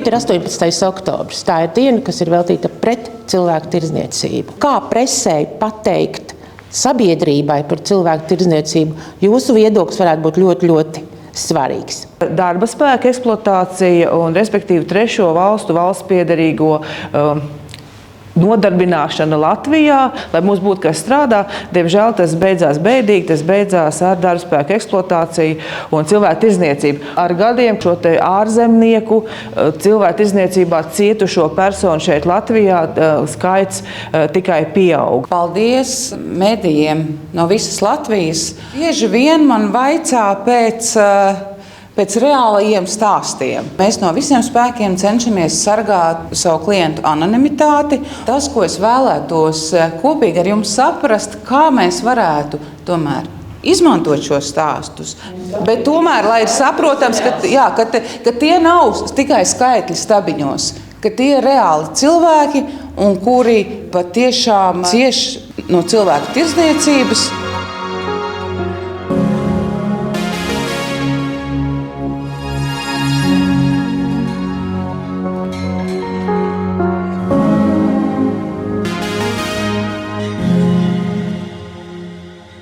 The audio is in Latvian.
Rīt ir 18. oktobris. Tā ir diena, kas ir veltīta pret cilvēku tirdzniecību. Kā presei pateikt sabiedrībai par cilvēku tirdzniecību, jūsu viedoklis varētu būt ļoti, ļoti svarīgs. Darba spēka eksploatācija un, respektīvi, trešo valstu valstspiederīgo nodarbināšana Latvijā, lai mums būtu kas strādā. Diemžēl tas beidzās bēdīgi, tas beidzās ar darba spēka eksploatāciju un cilvēku tirdzniecību. Ar gadiem šo te ārzemnieku cilvēku tirdzniecībā cietušo personu šeit Latvijā skaits tikai pieaug. Paldies medijiem no visas Latvijas. Bieži vien man vaicā pēc reālajiem stāstiem. Mēs no visiem spēkiem cenšamies sargāt savu klientu anonimitāti. Tas, ko es vēlētos kopīgi ar jums saprast, kā mēs varētu tomēr izmantot šos stāstus. Bet tomēr, lai ir saprotams, ka tie nav tikai skaitļi stabiņos, ka tie ir reāli cilvēki, un kuri patiešām cieš no cilvēku tirdzniecības.